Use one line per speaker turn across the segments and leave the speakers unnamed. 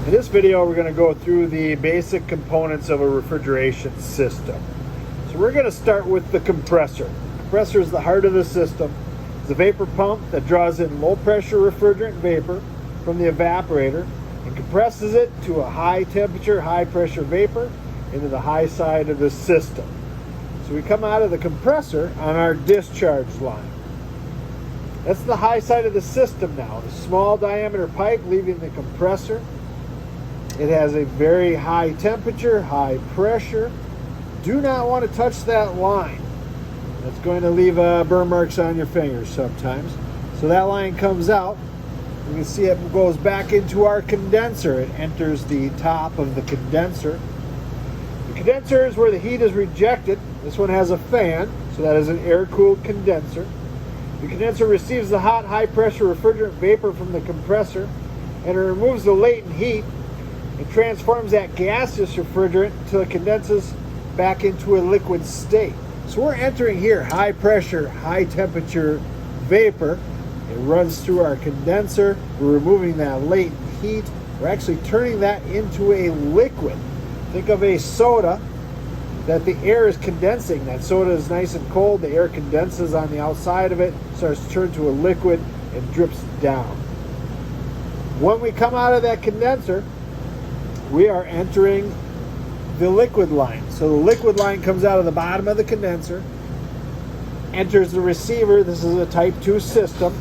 In this video, we're going to go through the basic components of a refrigeration system. So we're going to start with the compressor. The compressor is the heart of the system. It's a vapor pump that draws in low pressure refrigerant vapor from the evaporator and compresses it to a high temperature, high pressure vapor into the high side of the system. So we come out of the compressor on our discharge line. That's the high side of the system now. The small diameter pipe leaving the compressor. It has a very high temperature, high pressure. Do not want to touch that line. That's going to leave burn marks on your fingers sometimes. So that line comes out. You can see it goes back into our condenser. It enters the top of the condenser. The condenser is where the heat is rejected. This one has a fan, so that is an air-cooled condenser. The condenser receives the hot, high-pressure refrigerant vapor from the compressor, and it removes the latent heat. It transforms that gaseous refrigerant until it condenses back into a liquid state. So we're entering here high pressure, high temperature vapor. It runs through our condenser. We're removing that latent heat. We're actually turning that into a liquid. Think of a soda that the air is condensing. That soda is nice and cold. The air condenses on the outside of it, starts to turn to a liquid, and drips down. When we come out of that condenser, we are entering the liquid line. So the liquid line comes out of the bottom of the condenser, enters the receiver. This is a type 2 system.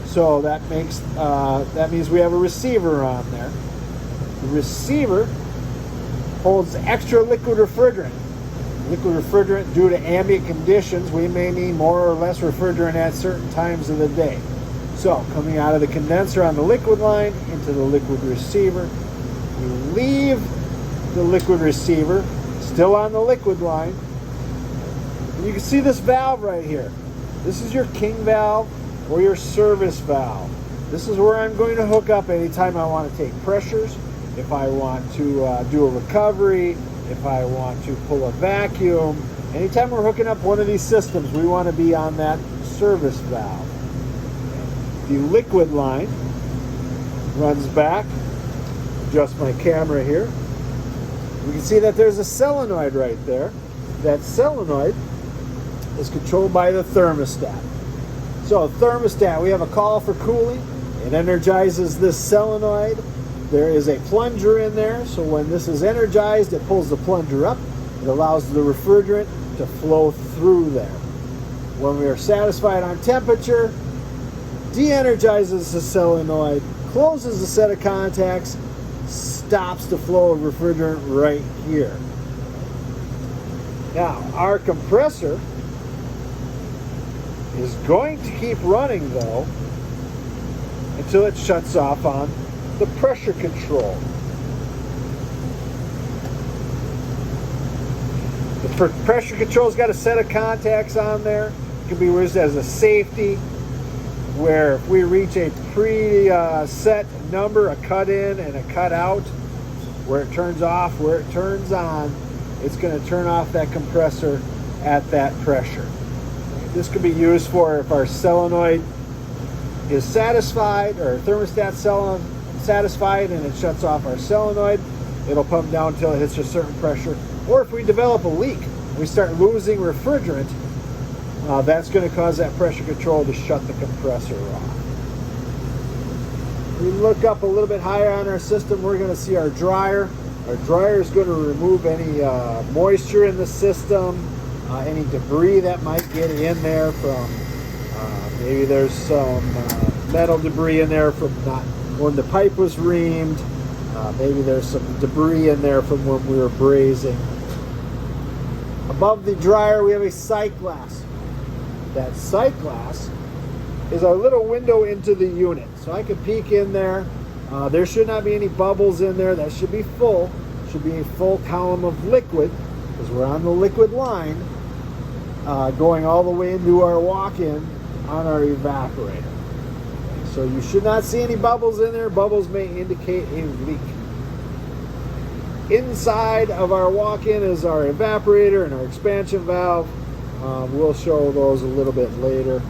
So that means we have a receiver on there. The receiver holds extra liquid refrigerant. Liquid refrigerant, due to ambient conditions, we may need more or less refrigerant at certain times of the day. So coming out of the condenser on the liquid line into the liquid receiver, we leave the liquid receiver, still on the liquid line. And you can see this valve right here. This is your king valve or your service valve. This is where I'm going to hook up anytime I want to take pressures, if I want to do a recovery, if I want to pull a vacuum. Anytime we're hooking up one of these systems, we want to be on that service valve. The liquid line runs back. Adjust my camera here. We can see that there's a solenoid right there. That solenoid is controlled by the thermostat. So thermostat, we have a call for cooling. It energizes this solenoid. There is a plunger in there, so when this is energized, it pulls the plunger up. It allows the refrigerant to flow through there. When we are satisfied on temperature, de-energizes the solenoid, closes the set of contacts, stops the flow of refrigerant right here. Now, our compressor is going to keep running, though, until it shuts off on the pressure control. The pressure control's got a set of contacts on there. It can be used as a safety, where if we reach a pre-set number, a cut in and a cut out, where it turns off, where it turns on, it's going to turn off that compressor at that pressure. This could be used for if our solenoid is satisfied, or thermostat satisfied, and it shuts off our solenoid. It'll pump down until it hits a certain pressure. Or if we develop a leak, we start losing refrigerant, that's going to cause that pressure control to shut the compressor off. We look up a little bit higher on our system, we're going to see our dryer. Our dryer is going to remove any moisture in the system, any debris that might get in there from, maybe there's some metal debris in there from not when the pipe was reamed. Maybe there's some debris in there from when we were brazing. Above the dryer, we have a sight glass. That sight glass is our little window into the unit. So I can peek in there. There should not be any bubbles in there. That should be full. Should be a full column of liquid, because we're on the liquid line, going all the way into our walk-in on our evaporator. So you should not see any bubbles in there. Bubbles may indicate a leak. Inside of our walk-in is our evaporator and our expansion valve. We'll show those a little bit later.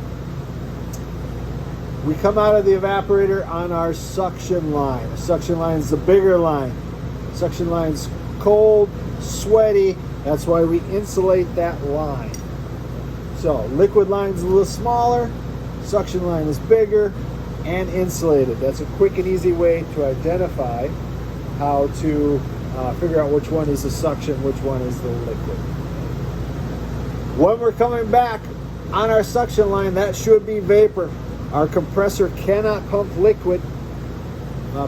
We come out of the evaporator on our suction line. The suction line is the bigger line. Suction line's cold, sweaty. That's why we insulate that line. So liquid line's a little smaller, suction line is bigger and insulated. That's a quick and easy way to identify how to figure out which one is the suction, which one is the liquid. When we're coming back on our suction line, that should be vapor. Our compressor cannot pump liquid.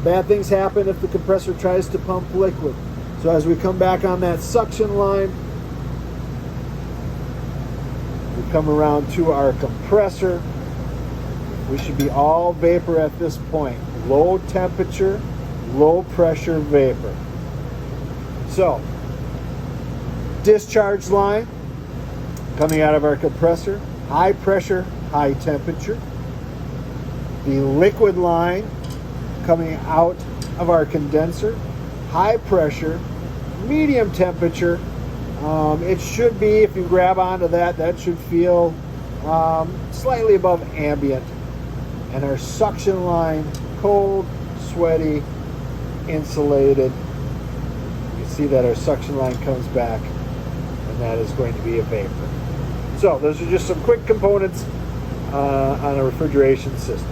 Bad things happen if the compressor tries to pump liquid. So as we come back on that suction line, we come around to our compressor. We should be all vapor at this point. Low temperature, low pressure vapor. So, discharge line coming out of our compressor, high pressure, high temperature. The liquid line coming out of our condenser, high pressure, medium temperature. It should be, if you grab onto that, that should feel slightly above ambient. And our suction line, cold, sweaty, insulated. You see that our suction line comes back, and that is going to be a vapor. So those are just some quick components on a refrigeration system.